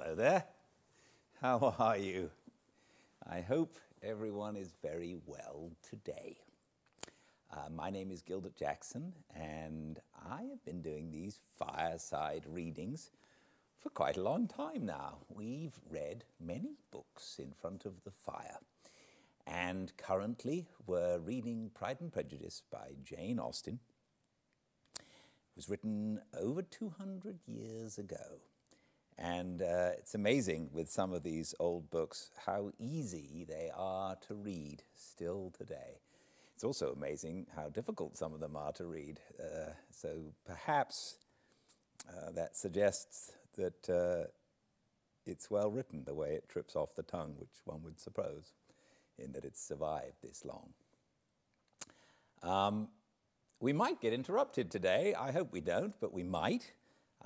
Hello there. How are you? I hope everyone is very well today. My name is Gildart Jackson, and I have been doing these fireside readings for quite a long time now. We've read many books in front of the fire, and currently we're reading Pride and Prejudice by Jane Austen. It was written over 200 years ago. And it's amazing with some of these old books how easy they are to read still today. It's also amazing how difficult some of them are to read. So perhaps that suggests that it's well written the way it trips off the tongue, which one would suppose, in that it's survived this long. We might get interrupted today. I hope we don't, but we might.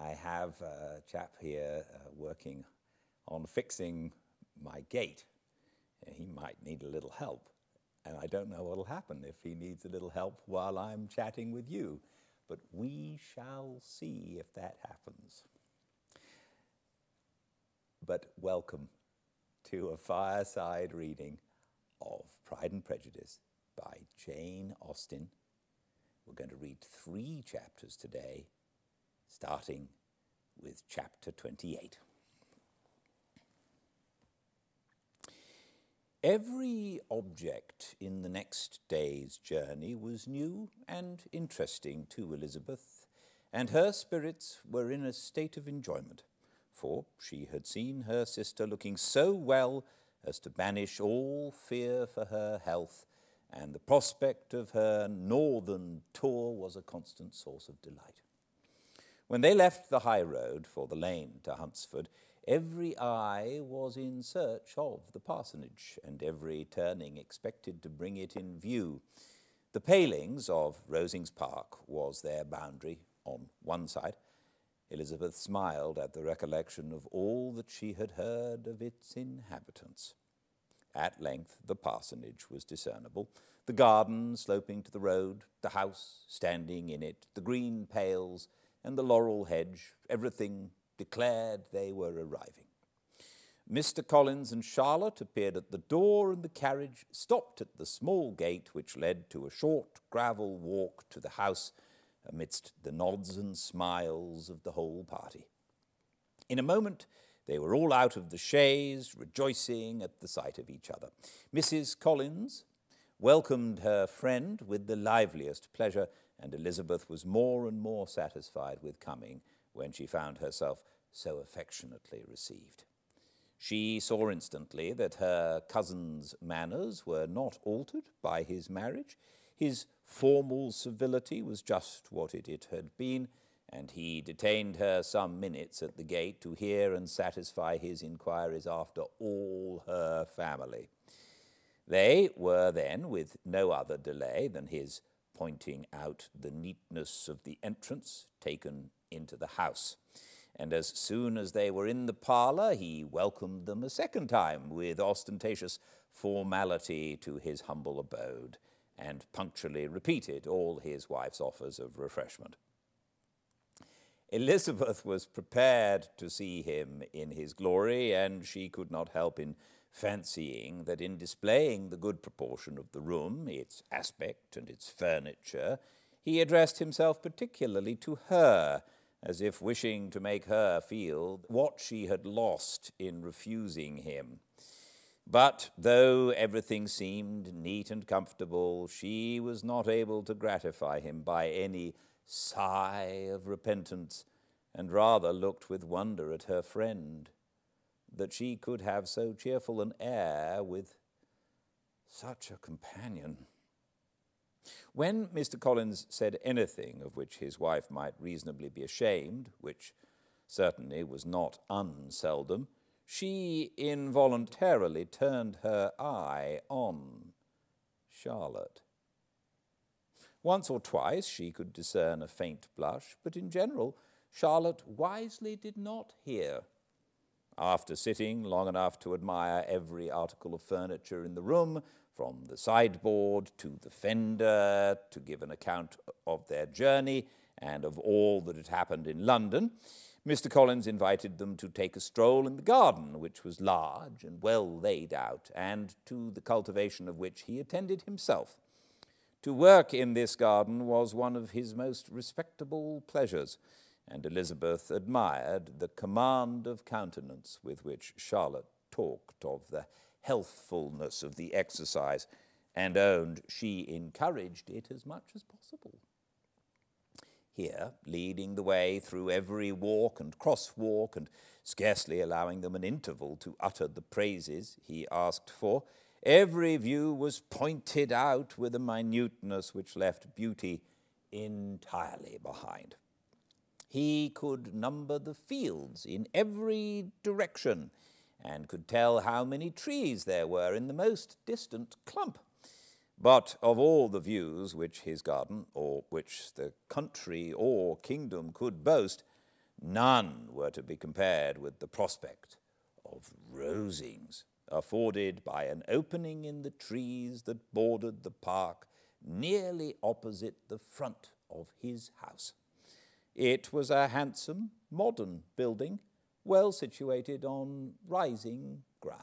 I have a chap here working on fixing my gate. He might need a little help, and I don't know what'll happen if he needs a little help while I'm chatting with you, but we shall see if that happens. But welcome to a fireside reading of Pride and Prejudice by Jane Austen. We're going to read 3 chapters today, starting with chapter 28. Every object in the next day's journey was new and interesting to Elizabeth, and her spirits were in a state of enjoyment, for she had seen her sister looking so well as to banish all fear for her health, and the prospect of her northern tour was a constant source of delight. When they left the high road for the lane to Hunsford, every eye was in search of the parsonage, and every turning expected to bring it in view. The palings of Rosings Park was their boundary on one side. Elizabeth smiled at the recollection of all that she had heard of its inhabitants. At length the parsonage was discernible, the garden sloping to the road, the house standing in it, the green pales, and the laurel hedge, everything declared they were arriving. Mr. Collins and Charlotte appeared at the door, and the carriage stopped at the small gate which led to a short gravel walk to the house, amidst the nods and smiles of the whole party. In a moment they were all out of the chaise, rejoicing at the sight of each other. Mrs. Collins welcomed her friend with the liveliest pleasure, and Elizabeth was more and more satisfied with coming when she found herself so affectionately received. She saw instantly that her cousin's manners were not altered by his marriage. His formal civility was just what it had been, and he detained her some minutes at the gate to hear and satisfy his inquiries after all her family. They were then, with no other delay than his pointing out the neatness of the entrance, taken into the house. And as soon as they were in the parlour, he welcomed them a second time with ostentatious formality to his humble abode, and punctually repeated all his wife's offers of refreshment. Elizabeth was prepared to see him in his glory, and she could not help in fancying that in displaying the good proportion of the room, its aspect and its furniture, he addressed himself particularly to her, as if wishing to make her feel what she had lost in refusing him. But though everything seemed neat and comfortable, she was not able to gratify him by any sigh of repentance, and rather looked with wonder at her friend, that she could have so cheerful an air with such a companion. When Mr. Collins said anything of which his wife might reasonably be ashamed, which certainly was not unseldom, she involuntarily turned her eye on Charlotte. Once or twice she could discern a faint blush, but in general Charlotte wisely did not hear. After sitting long enough to admire every article of furniture in the room, from the sideboard to the fender, to give an account of their journey and of all that had happened in London, Mr. Collins invited them to take a stroll in the garden, which was large and well laid out, and to the cultivation of which he attended himself. To work in this garden was one of his most respectable pleasures, and Elizabeth admired the command of countenance with which Charlotte talked of the healthfulness of the exercise, and owned she encouraged it as much as possible. Here, leading the way through every walk and crosswalk, and scarcely allowing them an interval to utter the praises he asked for, every view was pointed out with a minuteness which left beauty entirely behind. He could number the fields in every direction, and could tell how many trees there were in the most distant clump. But of all the views which his garden, or which the country or kingdom could boast, none were to be compared with the prospect of Rosings, afforded by an opening in the trees that bordered the park nearly opposite the front of his house. It was a handsome, modern building, well situated on rising ground.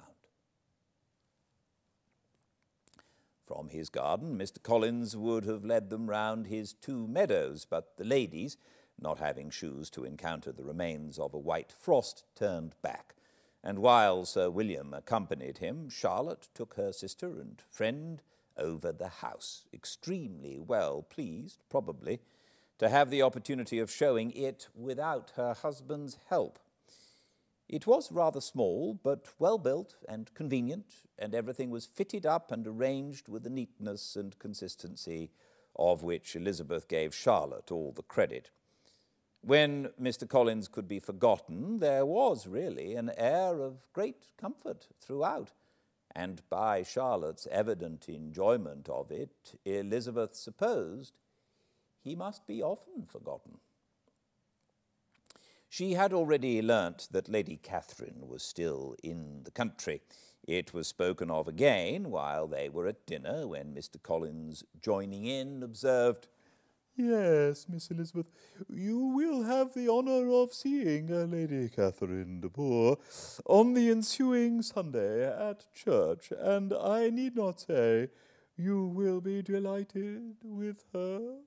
From his garden, Mr. Collins would have led them round his 2 meadows, but the ladies, not having shoes to encounter the remains of a white frost, turned back, and while Sir William accompanied him, Charlotte took her sister and friend over the house, extremely well pleased, probably, to have the opportunity of showing it without her husband's help. It was rather small, but well built and convenient, and everything was fitted up and arranged with a neatness and consistency of which Elizabeth gave Charlotte all the credit. When Mr. Collins could be forgotten, there was really an air of great comfort throughout, and by Charlotte's evident enjoyment of it, Elizabeth supposed he must be often forgotten. She had already learnt that Lady Catherine was still in the country. It was spoken of again while they were at dinner, when Mr. Collins, joining in, observed, "Yes, Miss Elizabeth, you will have the honour of seeing Lady Catherine de Bourgh on the ensuing Sunday at church, and I need not say you will be delighted with her.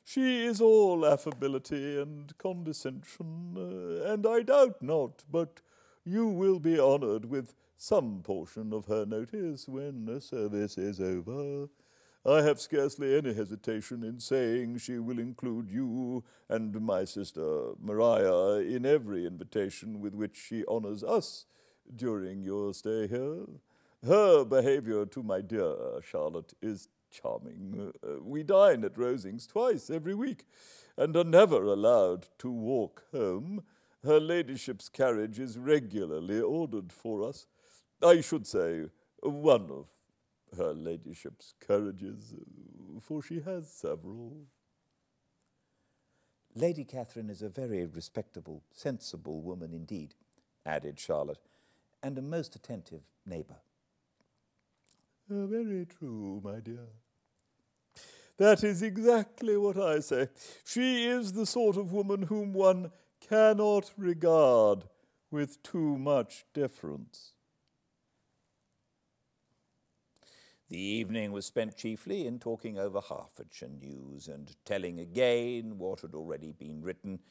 She is all affability and condescension, and I doubt not but you will be honoured with some portion of her notice when the service is over. I have scarcely any hesitation in saying she will include you and my sister Maria in every invitation with which she honours us during your stay here. Her behaviour to my dear Charlotte is charming. We dine at Rosings twice every week, and are never allowed to walk home. Her ladyship's carriage is regularly ordered for us. I should say one of her ladyship's carriages, for she has several." "Lady Catherine is a very respectable, sensible woman indeed," added Charlotte, "and a most attentive neighbour." "Very true, my dear. That is exactly what I say. She is the sort of woman whom one cannot regard with too much deference." The evening was spent chiefly in talking over Hertfordshire news and telling again what had already been written,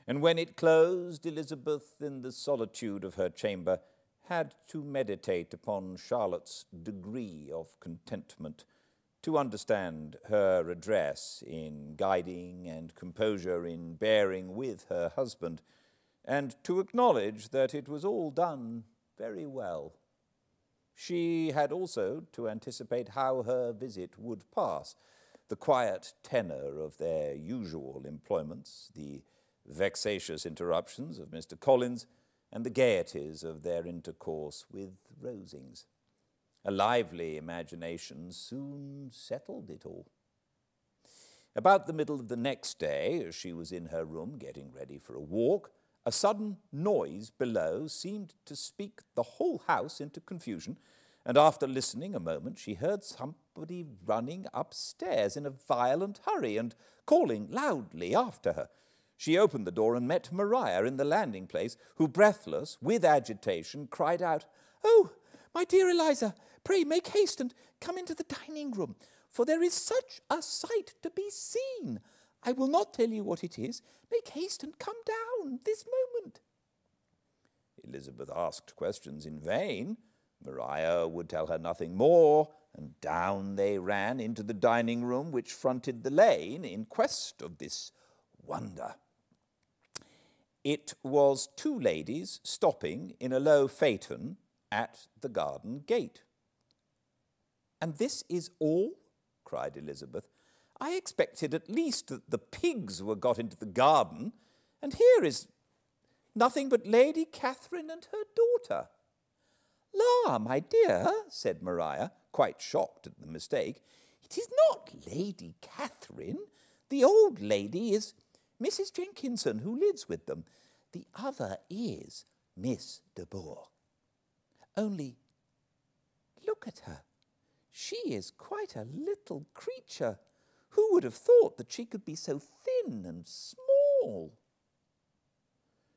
and when it closed, Elizabeth, in the solitude of her chamber, had to meditate upon Charlotte's degree of contentment, to understand her address in guiding and composure in bearing with her husband, and to acknowledge that it was all done very well. She had also to anticipate how her visit would pass, the quiet tenor of their usual employments, the vexatious interruptions of Mr. Collins, and the gaieties of their intercourse with Rosings. A lively imagination soon settled it all. About the middle of the next day, as she was in her room getting ready for a walk, a sudden noise below seemed to speak the whole house into confusion, and after listening a moment, she heard somebody running upstairs in a violent hurry and calling loudly after her. She opened the door and met Maria in the landing place, who, breathless, with agitation, cried out, "Oh, my dear Eliza, pray make haste and come into the dining room, for there is such a sight to be seen. I will not tell you what it is. Make haste and come down this moment." Elizabeth asked questions in vain. Maria would tell her nothing more, and down they ran into the dining room which fronted the lane in quest of this wonder. It was two ladies stopping in a low phaeton at the garden gate. "And this is all?" cried Elizabeth. "I expected at least that the pigs were got into the garden, and here is nothing but Lady Catherine and her daughter." "La, my dear," said Maria, quite shocked at the mistake, "it is not Lady Catherine. The old lady is Mrs. Jenkinson, who lives with them. The other is Miss de Bourgh. Only look at her. She is quite a little creature. Who would have thought that she could be so thin and small?"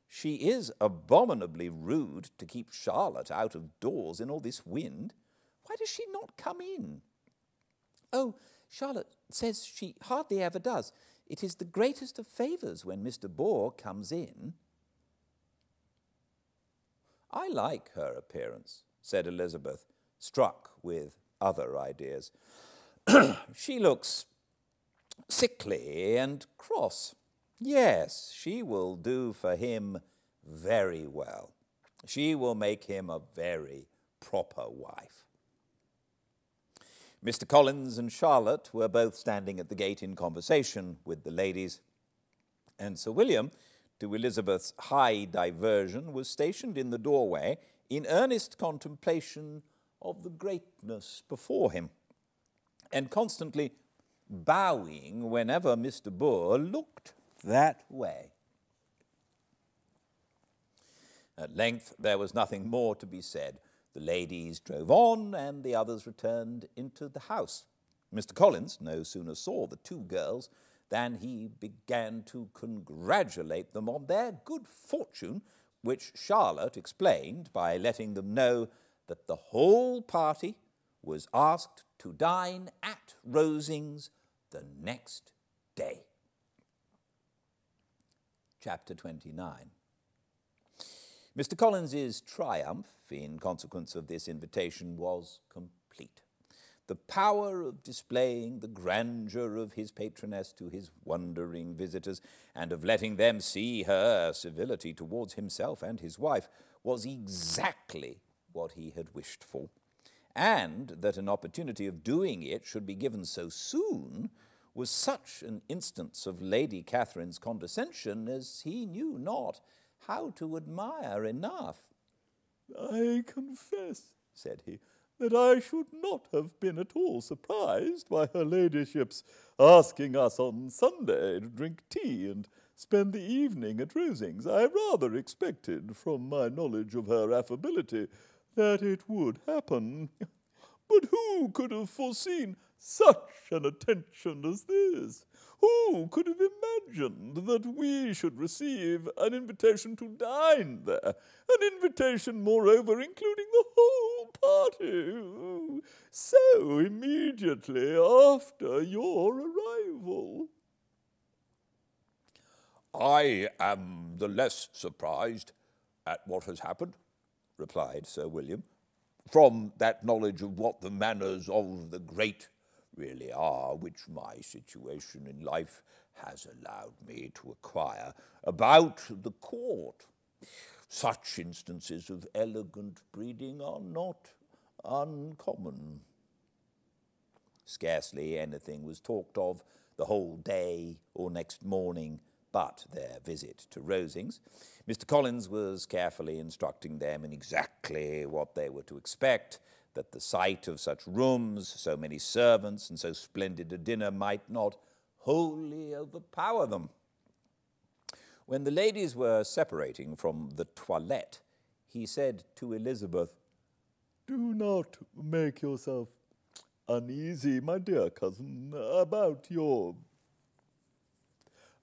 "She is abominably rude to keep Charlotte out of doors in all this wind. Why does she not come in?" "Oh, Charlotte says she hardly ever does. It is the greatest of favours when Mr. Bourgh comes in." "I like her appearance," said Elizabeth, struck with other ideas. "She looks sickly and cross. Yes, she will do for him very well. She will make him a very proper wife." Mr. Collins and Charlotte were both standing at the gate in conversation with the ladies, and Sir William, to Elizabeth's high diversion, was stationed in the doorway in earnest contemplation of the greatness before him, and constantly bowing whenever Mr. Bourgh looked that way. At length there was nothing more to be said. The ladies drove on, and the others returned into the house. Mr. Collins no sooner saw the two girls than he began to congratulate them on their good fortune, which Charlotte explained by letting them know that the whole party was asked to dine at Rosings the next day. Chapter 29. Mr. Collins's triumph in consequence of this invitation was complete. The power of displaying the grandeur of his patroness to his wondering visitors, and of letting them see her civility towards himself and his wife, was exactly what he had wished for. And that an opportunity of doing it should be given so soon was such an instance of Lady Catherine's condescension as he knew not how to admire enough. "I confess," said he, "that I should not have been at all surprised by her ladyship's asking us on Sunday to drink tea and spend the evening at Rosings. I rather expected, from my knowledge of her affability, that it would happen. But who could have foreseen such an attention as this? Who could have imagined that we should receive an invitation to dine there, an invitation, moreover, including the whole party, so immediately after your arrival?" "I am the less surprised at what has happened," replied Sir William, "from that knowledge of what the manners of the great really are, which my situation in life has allowed me to acquire, about the court. Such instances of elegant breeding are not uncommon." Scarcely anything was talked of the whole day or next morning but their visit to Rosings. Mr. Collins was carefully instructing them in exactly what they were to expect, that the sight of such rooms, so many servants, and so splendid a dinner might not wholly overpower them. When the ladies were separating from the toilette, he said to Elizabeth, "Do not make yourself uneasy, my dear cousin, about your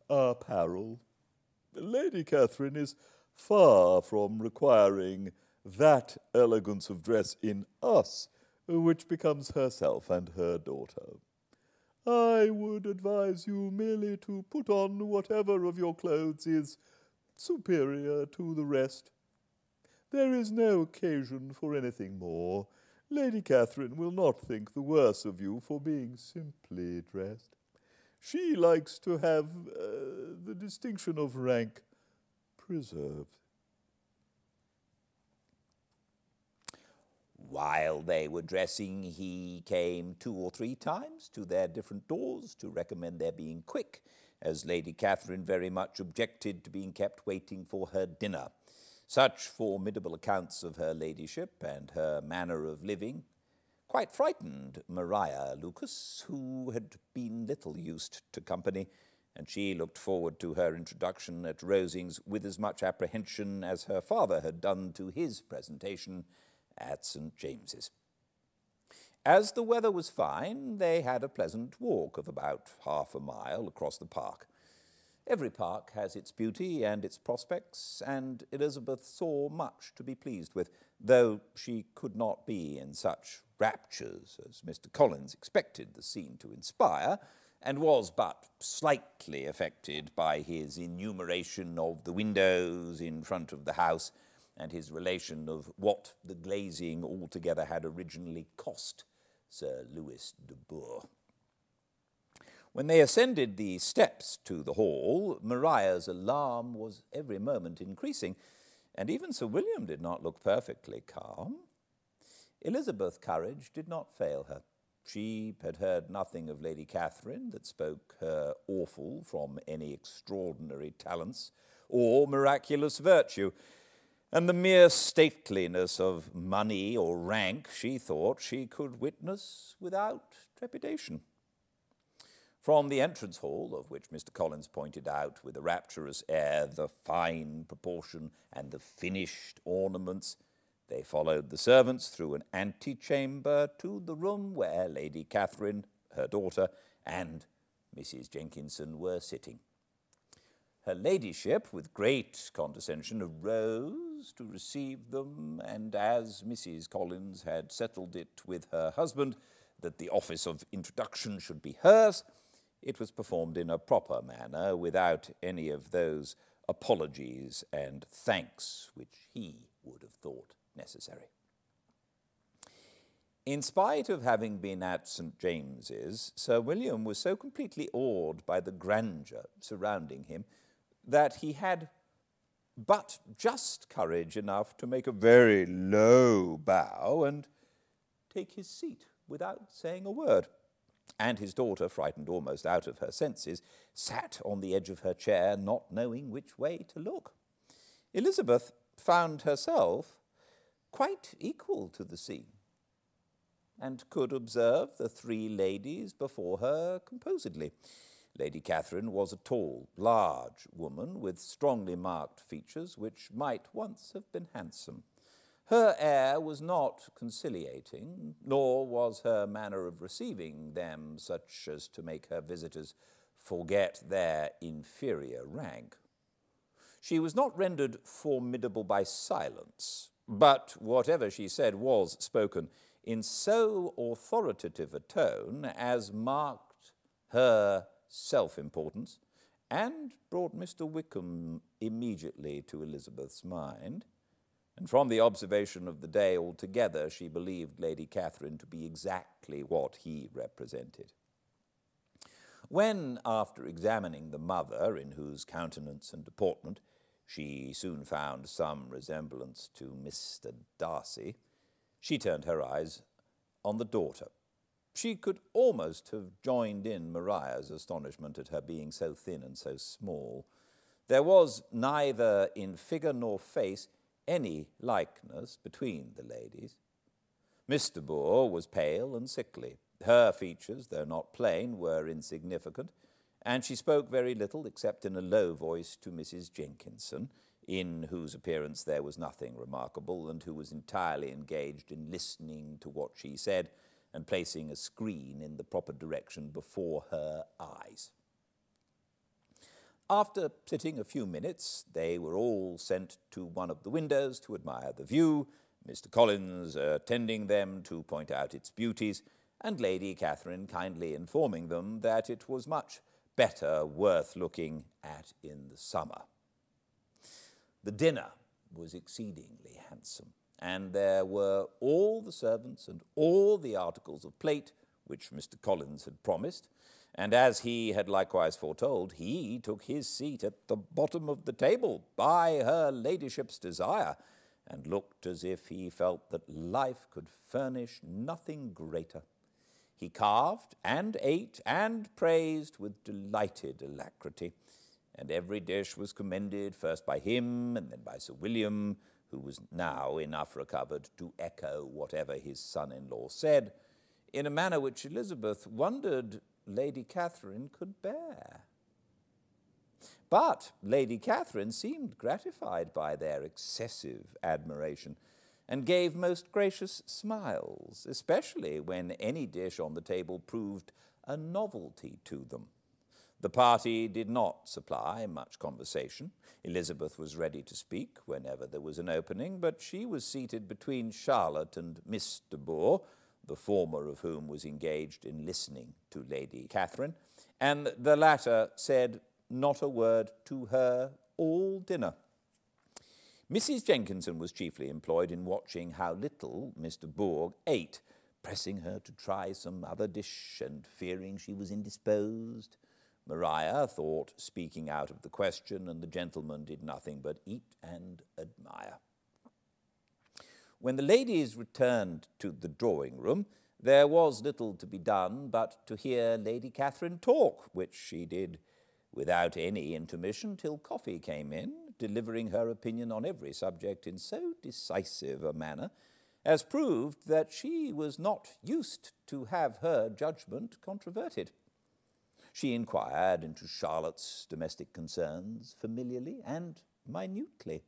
apparel. Lady Catherine is far from requiring that elegance of dress in us, which becomes herself and her daughter. I would advise you merely to put on whatever of your clothes is superior to the rest. There is no occasion for anything more. Lady Catherine will not think the worse of you for being simply dressed. She likes to have the distinction of rank preserved. While they were dressing, he came 2 or 3 times to their different doors to recommend their being quick, as Lady Catherine very much objected to being kept waiting for her dinner. Such formidable accounts of her ladyship and her manner of living quite frightened Maria Lucas, who had been little used to company, and she looked forward to her introduction at Rosings with as much apprehension as her father had done to his presentation at St. James's. As the weather was fine, they had a pleasant walk of about half a mile across the park. Every park has its beauty and its prospects, and Elizabeth saw much to be pleased with, though she could not be in such raptures as Mr. Collins expected the scene to inspire, and was but slightly affected by his enumeration of the windows in front of the house and his relation of what the glazing altogether had originally cost Sir Louis de Bourgh. When they ascended the steps to the hall, Maria's alarm was every moment increasing, and even Sir William did not look perfectly calm. Elizabeth's courage did not fail her. She had heard nothing of Lady Catherine that spoke her awful from any extraordinary talents or miraculous virtue, and the mere stateliness of money or rank she thought she could witness without trepidation. From the entrance hall, of which Mr. Collins pointed out with a rapturous air the fine proportion and the finished ornaments, they followed the servants through an antechamber to the room where Lady Catherine, her daughter, and Mrs. Jenkinson were sitting. Her ladyship, with great condescension, arose to receive them, and as Mrs. Collins had settled it with her husband that the office of introduction should be hers, it was performed in a proper manner, without any of those apologies and thanks which he would have thought necessary. In spite of having been at St. James's, Sir William was so completely awed by the grandeur surrounding him that he had but just courage enough to make a very low bow and take his seat without saying a word. And his daughter, frightened almost out of her senses, sat on the edge of her chair, not knowing which way to look. Elizabeth found herself quite equal to the scene, and could observe the 3 ladies before her composedly. Lady Catherine was a tall, large woman with strongly marked features which might once have been handsome. Her air was not conciliating, nor was her manner of receiving them such as to make her visitors forget their inferior rank. She was not rendered formidable by silence, but whatever she said was spoken in so authoritative a tone as marked her self-importance and brought Mr. Wickham immediately to Elizabeth's mind, and from the observation of the day altogether she believed Lady Catherine to be exactly what he represented. When, after examining the mother, in whose countenance and deportment she soon found some resemblance to Mr. Darcy, she turned her eyes on the daughter. She could almost have joined in Maria's astonishment at her being so thin and so small. There was neither in figure nor face any likeness between the ladies. Miss de Bourgh was pale and sickly. Her features, though not plain, were insignificant, and she spoke very little except in a low voice to Mrs. Jenkinson, in whose appearance there was nothing remarkable, and who was entirely engaged in listening to what she said and placing a screen in the proper direction before her eyes. After sitting a few minutes, they were all sent to one of the windows to admire the view, Mr. Collins attending them to point out its beauties, and Lady Catherine kindly informing them that it was much better worth looking at in the summer. The dinner was exceedingly handsome, and there were all the servants and all the articles of plate which Mr. Collins had promised, and as he had likewise foretold, he took his seat at the bottom of the table by her ladyship's desire, and looked as if he felt that life could furnish nothing greater. He carved and ate and praised with delighted alacrity, and every dish was commended first by him and then by Sir William, who was now enough recovered to echo whatever his son-in-law said, in a manner which Elizabeth wondered Lady Catherine could bear. But Lady Catherine seemed gratified by their excessive admiration, and gave most gracious smiles, especially when any dish on the table proved a novelty to them. The party did not supply much conversation. Elizabeth was ready to speak whenever there was an opening, but she was seated between Charlotte and Miss de Bourgh, the former of whom was engaged in listening to Lady Catherine, and the latter said not a word to her all dinner. Mrs. Jenkinson was chiefly employed in watching how little Miss de Bourgh ate, pressing her to try some other dish and fearing she was indisposed. Maria thought speaking out of the question, and the gentlemen did nothing but eat and admire. When the ladies returned to the drawing-room, there was little to be done but to hear Lady Catherine talk, which she did without any intermission till coffee came in, delivering her opinion on every subject in so decisive a manner as proved that she was not used to have her judgment controverted. She inquired into Charlotte's domestic concerns familiarly and minutely,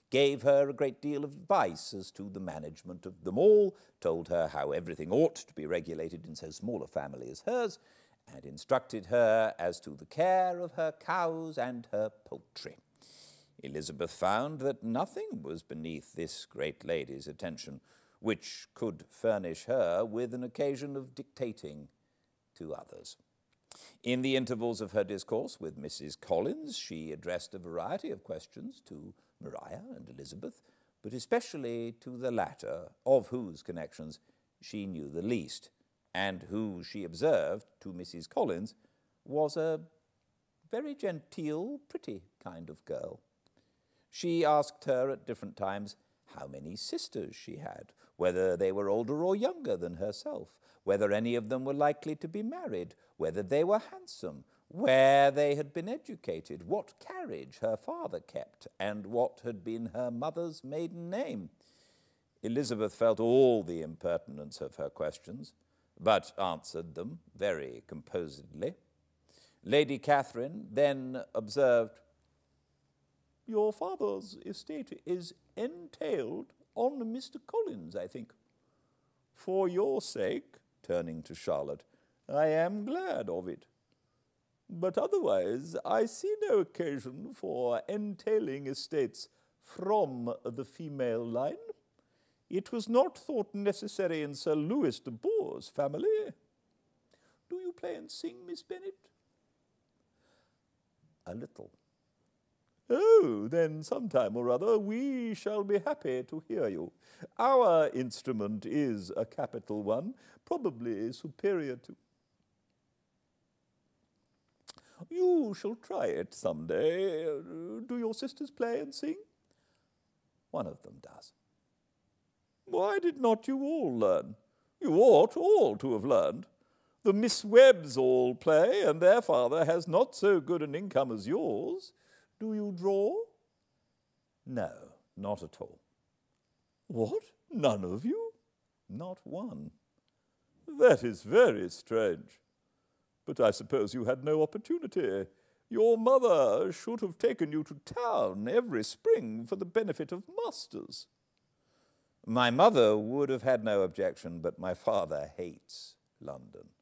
gave her a great deal of advice as to the management of them all, told her how everything ought to be regulated in so small a family as hers, and instructed her as to the care of her cows and her poultry. Elizabeth found that nothing was beneath this great lady's attention which could furnish her with an occasion of dictating to others. In the intervals of her discourse with Mrs. Collins, she addressed a variety of questions to Maria and Elizabeth, but especially to the latter, of whose connections she knew the least, and who she observed to Mrs. Collins was a very genteel, pretty kind of girl. She asked her at different times how many sisters she had, whether they were older or younger than herself, whether any of them were likely to be married, whether they were handsome, where they had been educated, what carriage her father kept, and what had been her mother's maiden name. Elizabeth felt all the impertinence of her questions, but answered them very composedly. Lady Catherine then observed, "Your father's estate is entailed on Mr. Collins, I think. For your sake," turning to Charlotte, "I am glad of it. But otherwise I see no occasion for entailing estates from the female line. It was not thought necessary in Sir Louis de Bourgh's family. Do you play and sing, Miss Bennet?" "A little." "Oh, then sometime or other we shall be happy to hear you. Our instrument is a capital one, probably superior to—" "You shall try it some day. Do your sisters play and sing?" "One of them does." "Why did not you all learn? You ought all to have learned. The Miss Webbs all play, and their father has not so good an income as yours. Do you draw?" "No, not at all." "What? None of you?" "Not one." "That is very strange. But I suppose you had no opportunity. Your mother should have taken you to town every spring for the benefit of masters." "My mother would have had no objection, but my father hates London."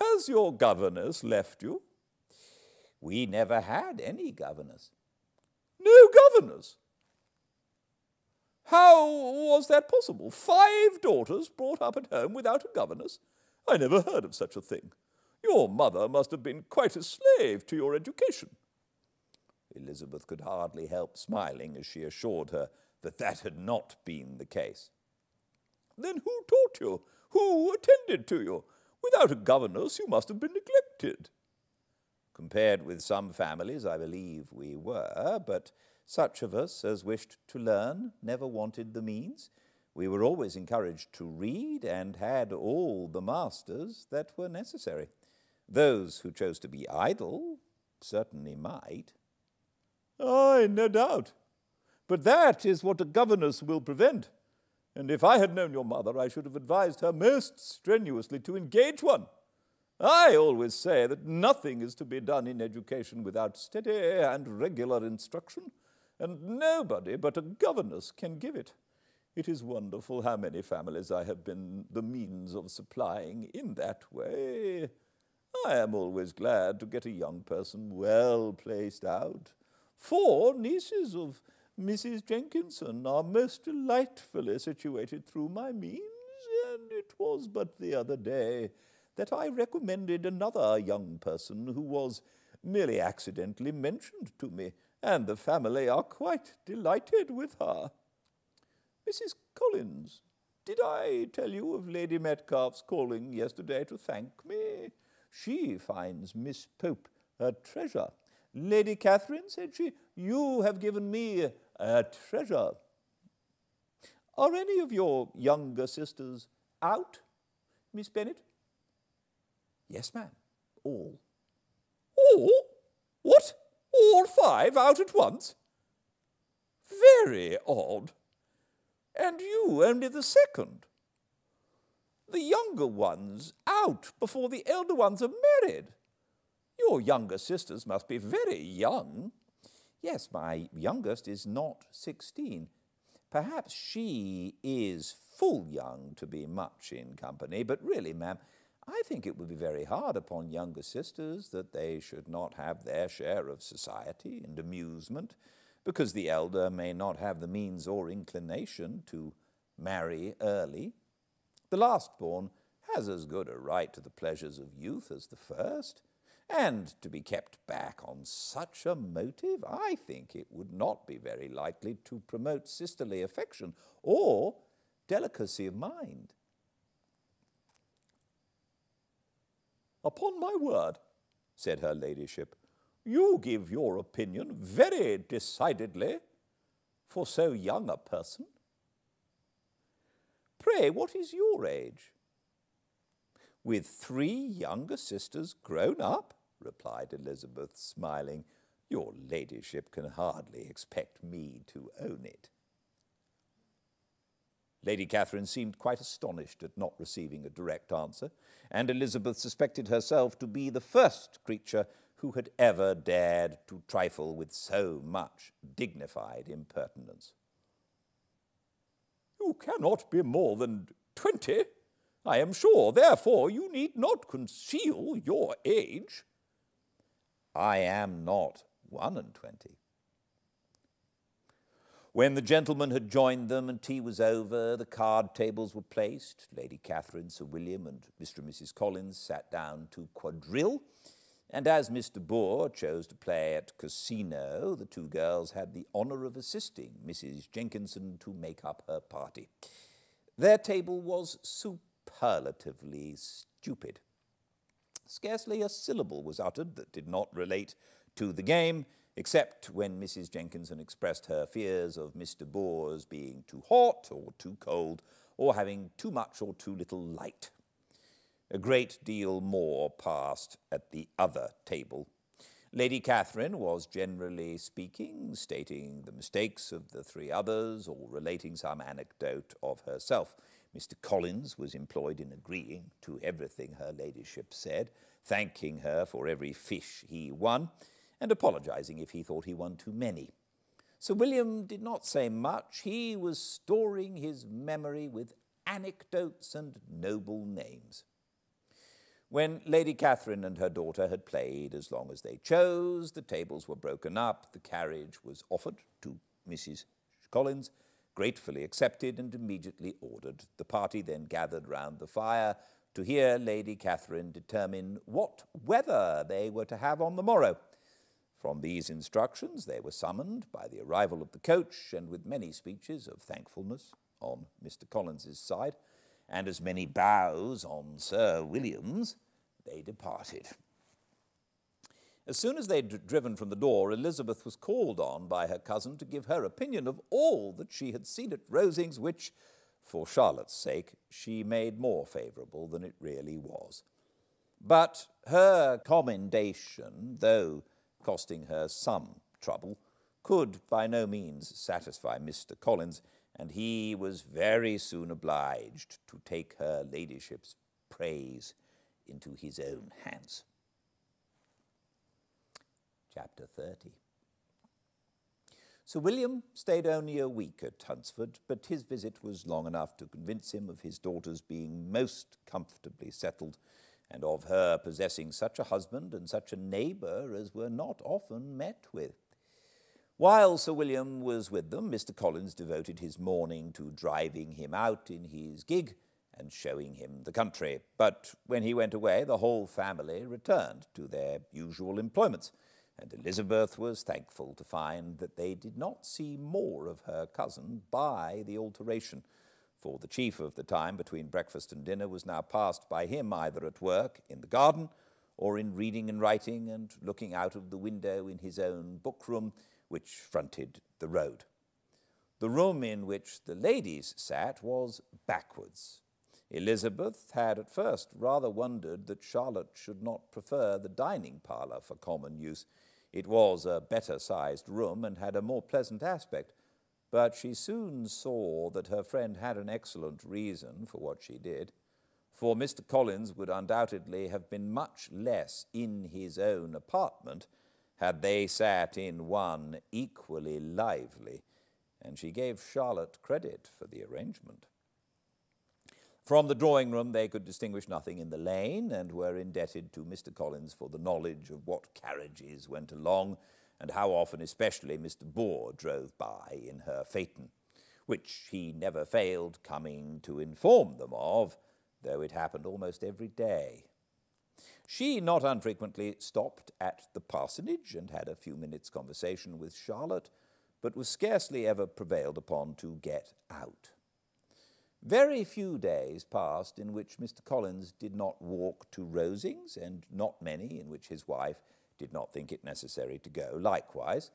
Has your governess left you? We never had any governess. No governess? How was that possible? 5 daughters brought up at home without a governess? I never heard of such a thing. Your mother must have been quite a slave to your education. Elizabeth could hardly help smiling as she assured her that that had not been the case. Then who taught you? Who attended to you? Without a governess, you must have been neglected. Compared with some families, I believe we were, but such of us as wished to learn never wanted the means. We were always encouraged to read and had all the masters that were necessary. Those who chose to be idle certainly might. Aye, no doubt. But that is what a governess will prevent. And if I had known your mother, I should have advised her most strenuously to engage one. I always say that nothing is to be done in education without steady and regular instruction, and nobody but a governess can give it. It is wonderful how many families I have been the means of supplying in that way. I am always glad to get a young person well placed out. 4 nieces of Mrs. Jenkinson are most delightfully situated through my means, and it was but the other day that I recommended another young person who was merely accidentally mentioned to me, and the family are quite delighted with her. Mrs. Collins, did I tell you of Lady Metcalfe's calling yesterday to thank me? She finds Miss Pope a treasure. Lady Catherine, said she, you have given me a treasure. Are any of your younger sisters out, Miss Bennet? Yes, ma'am, all. All? What? All 5 out at once? Very odd. And you only the second. The younger ones out before the elder ones are married. Your younger sisters must be very young. Yes, my youngest is not 16. Perhaps she is full young to be much in company, but really, ma'am, I think it would be very hard upon younger sisters that they should not have their share of society and amusement, because the elder may not have the means or inclination to marry early. The last-born has as good a right to the pleasures of youth as the first, and to be kept back on such a motive, I think it would not be very likely to promote sisterly affection or delicacy of mind. Upon my word, said her ladyship, you give your opinion very decidedly for so young a person. Pray, what is your age? With 3 younger sisters grown up, replied Elizabeth, smiling, your ladyship can hardly expect me to own it. Lady Catherine seemed quite astonished at not receiving a direct answer, and Elizabeth suspected herself to be the first creature who had ever dared to trifle with so much dignified impertinence. You cannot be more than 20, I am sure. Therefore, you need not conceal your age. I am not 21. When the gentlemen had joined them and tea was over, the card tables were placed. Lady Catherine, Sir William, and Mr. and Mrs. Collins sat down to quadrille, and as Mr. Boor chose to play at casino, the 2 girls had the honour of assisting Mrs. Jenkinson to make up her party. Their table was superlatively stupid. Scarcely a syllable was uttered that did not relate to the game, except when Mrs. Jenkinson expressed her fears of Mr. Boor's being too hot or too cold, or having too much or too little light. A great deal more passed at the other table. Lady Catherine was, generally speaking, stating the mistakes of the 3 others, or relating some anecdote of herself. Mr. Collins was employed in agreeing to everything her ladyship said, thanking her for every fish he won, and apologizing if he thought he won too many. Sir William did not say much. He was storing his memory with anecdotes and noble names. When Lady Catherine and her daughter had played as long as they chose, the tables were broken up, the carriage was offered to Mrs. Collins, gratefully accepted and immediately ordered. The party then gathered round the fire to hear Lady Catherine determine what weather they were to have on the morrow. From these instructions they were summoned by the arrival of the coach, and with many speeches of thankfulness on Mr. Collins's side, and as many bows on Sir William's, they departed. As soon as they had driven from the door, Elizabeth was called on by her cousin to give her opinion of all that she had seen at Rosings, which, for Charlotte's sake, she made more favourable than it really was. But her commendation, though costing her some trouble, could by no means satisfy Mr. Collins, and he was very soon obliged to take her ladyship's praise into his own hands. Chapter 30. Sir William stayed only a week at Hunsford, but his visit was long enough to convince him of his daughter's being most comfortably settled, and of her possessing such a husband and such a neighbour as were not often met with. While Sir William was with them, Mr. Collins devoted his morning to driving him out in his gig and showing him the country. But when he went away, the whole family returned to their usual employments, and Elizabeth was thankful to find that they did not see more of her cousin by the alteration, for the chief of the time between breakfast and dinner was now passed by him either at work in the garden or in reading and writing and looking out of the window in his own book-room, which fronted the road. The room in which the ladies sat was backwards. Elizabeth had at first rather wondered that Charlotte should not prefer the dining parlour for common use. It was a better-sized room and had a more pleasant aspect, but she soon saw that her friend had an excellent reason for what she did, for Mr. Collins would undoubtedly have been much less in his own apartment had they sat in one equally lively, and she gave Charlotte credit for the arrangement. From the drawing-room they could distinguish nothing in the lane, and were indebted to Mr. Collins for the knowledge of what carriages went along, and how often especially Mr. Bohr drove by in her phaeton, which he never failed coming to inform them of, though it happened almost every day. She not unfrequently stopped at the parsonage and had a few minutes' conversation with Charlotte, but was scarcely ever prevailed upon to get out. Very few days passed in which Mr. Collins did not walk to Rosings, and not many in which his wife did not think it necessary to go likewise,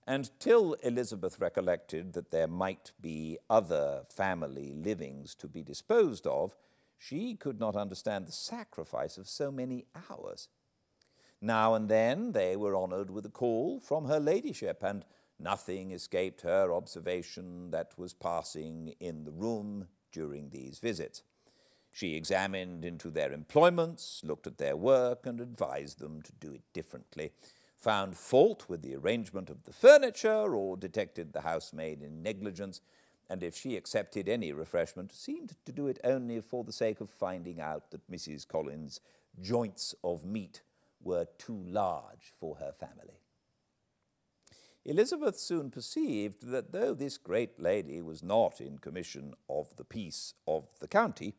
and till Elizabeth recollected that there might be other family livings to be disposed of, she could not understand the sacrifice of so many hours. Now and then they were honoured with a call from her ladyship, and nothing escaped her observation that was passing in the room during these visits. She examined into their employments, looked at their work, and advised them to do it differently, found fault with the arrangement of the furniture, or detected the housemaid in negligence, and if she accepted any refreshment, seemed to do it only for the sake of finding out that Mrs. Collins' joints of meat were too large for her family. Elizabeth soon perceived that though this great lady was not in commission of the peace of the county,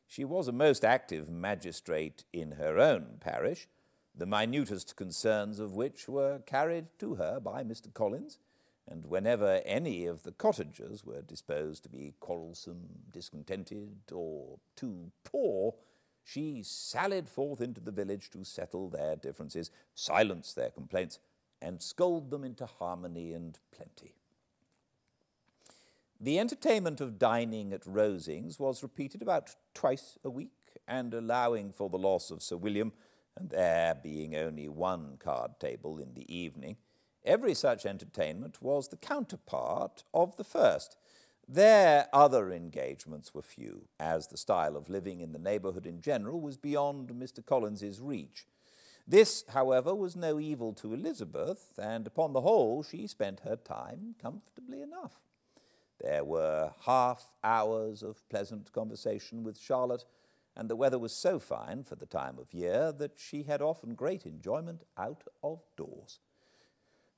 she was a most active magistrate in her own parish, the minutest concerns of which were carried to her by Mr. Collins, and whenever any of the cottagers were disposed to be quarrelsome, discontented, or too poor, she sallied forth into the village to settle their differences, silence their complaints, and scold them into harmony and plenty. The entertainment of dining at Rosings was repeated about twice a week, and allowing for the loss of Sir William, and there being only one card table in the evening, every such entertainment was the counterpart of the first. Their other engagements were few, as the style of living in the neighbourhood in general was beyond Mr. Collins's reach. This, however, was no evil to Elizabeth, and upon the whole she spent her time comfortably enough. There were half hours of pleasant conversation with Charlotte, and the weather was so fine for the time of year that she had often great enjoyment out of doors.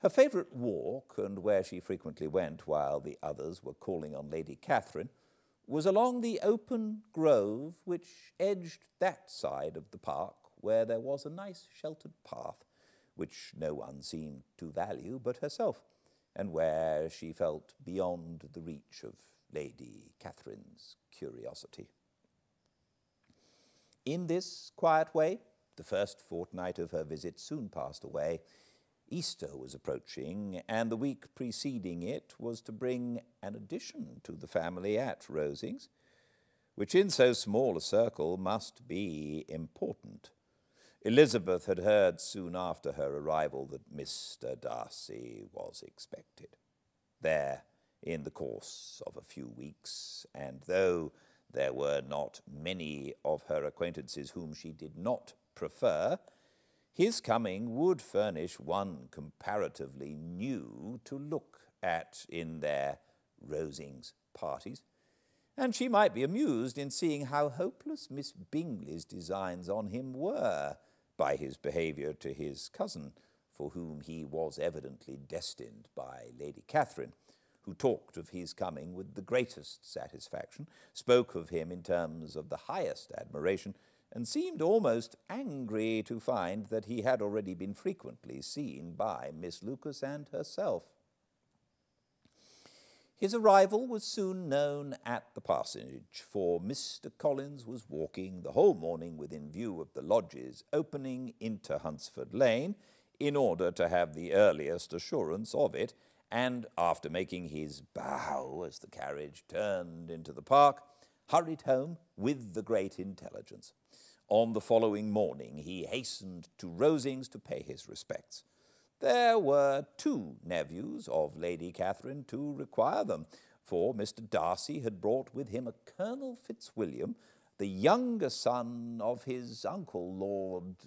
Her favourite walk, and where she frequently went while the others were calling on Lady Catherine, was along the open grove which edged that side of the park where there was a nice sheltered path, which no one seemed to value but herself, and where she felt beyond the reach of Lady Catherine's curiosity. In this quiet way, the first fortnight of her visit soon passed away. Easter was approaching, and the week preceding it was to bring an addition to the family at Rosings, which in so small a circle must be important. Elizabeth had heard soon after her arrival that Mr. Darcy was expected. There, in the course of a few weeks, and though there were not many of her acquaintances whom she did not prefer, his coming would furnish one comparatively new to look at in their Rosings parties, and she might be amused in seeing how hopeless Miss Bingley's designs on him were by his behaviour to his cousin, for whom he was evidently destined by Lady Catherine, who talked of his coming with the greatest satisfaction, spoke of him in terms of the highest admiration, and seemed almost angry to find that he had already been frequently seen by Miss Lucas and herself. His arrival was soon known at the parsonage, for Mr. Collins was walking the whole morning within view of the lodges opening into Hunsford Lane, in order to have the earliest assurance of it, and after making his bow as the carriage turned into the park, hurried home with the great intelligence. On the following morning he hastened to Rosings to pay his respects. There were 2 nephews of Lady Catherine to require them, for Mr. Darcy had brought with him a Colonel Fitzwilliam, the younger son of his uncle, Lord...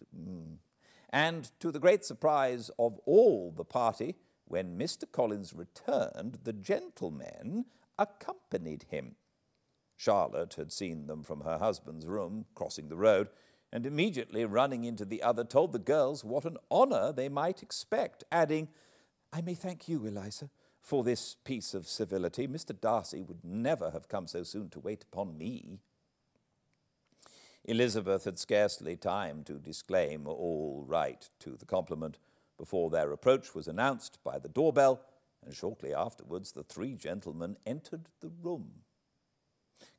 And to the great surprise of all the party, when Mr. Collins returned, the gentlemen accompanied him. Charlotte had seen them from her husband's room, crossing the road, and immediately running into the other, told the girls what an honour they might expect, adding, "I may thank you, Eliza, for this piece of civility. Mr. Darcy would never have come so soon to wait upon me." Elizabeth had scarcely time to disclaim all right to the compliment before their approach was announced by the doorbell, and shortly afterwards the 3 gentlemen entered the room.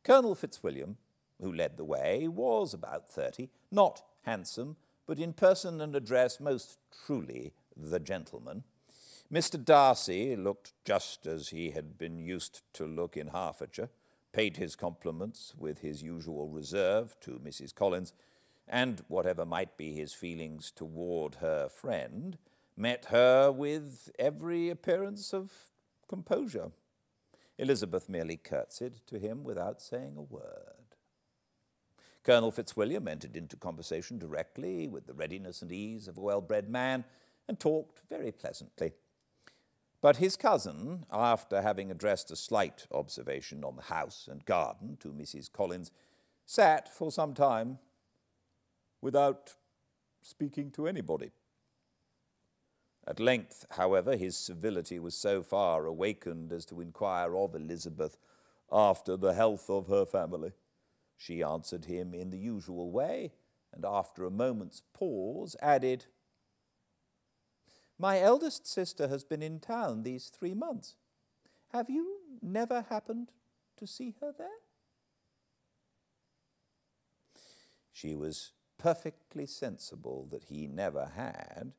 Colonel Fitzwilliam, who led the way, was about 30, not handsome, but in person and address most truly the gentleman. Mr. Darcy looked just as he had been used to look in Hertfordshire, paid his compliments with his usual reserve to Mrs. Collins, and whatever might be his feelings toward her friend, met her with every appearance of composure. Elizabeth merely curtsied to him without saying a word. Colonel Fitzwilliam entered into conversation directly with the readiness and ease of a well-bred man, and talked very pleasantly. But his cousin, after having addressed a slight observation on the house and garden to Mrs. Collins, sat for some time without speaking to anybody. At length, however, his civility was so far awakened as to inquire of Elizabeth after the health of her family. She answered him in the usual way, and after a moment's pause added, "My eldest sister has been in town these 3 months. Have you never happened to see her there?" She was perfectly sensible that he never had,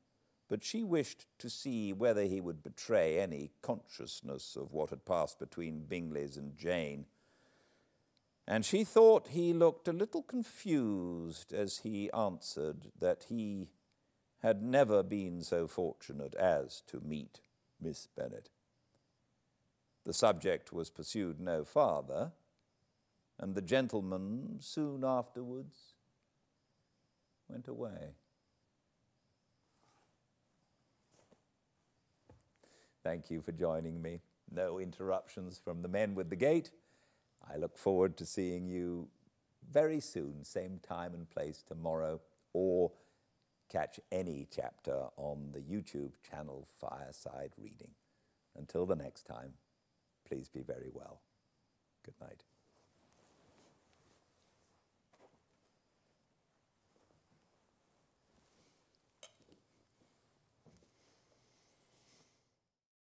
but she wished to see whether he would betray any consciousness of what had passed between Bingleys and Jane, and she thought he looked a little confused as he answered that he had never been so fortunate as to meet Miss Bennet. The subject was pursued no farther, and the gentleman soon afterwards went away. Thank you for joining me. No interruptions from the men with the gate. I look forward to seeing you very soon, same time and place tomorrow, or catch any chapter on the YouTube channel Fireside Reading. Until the next time, please be very well. Good night.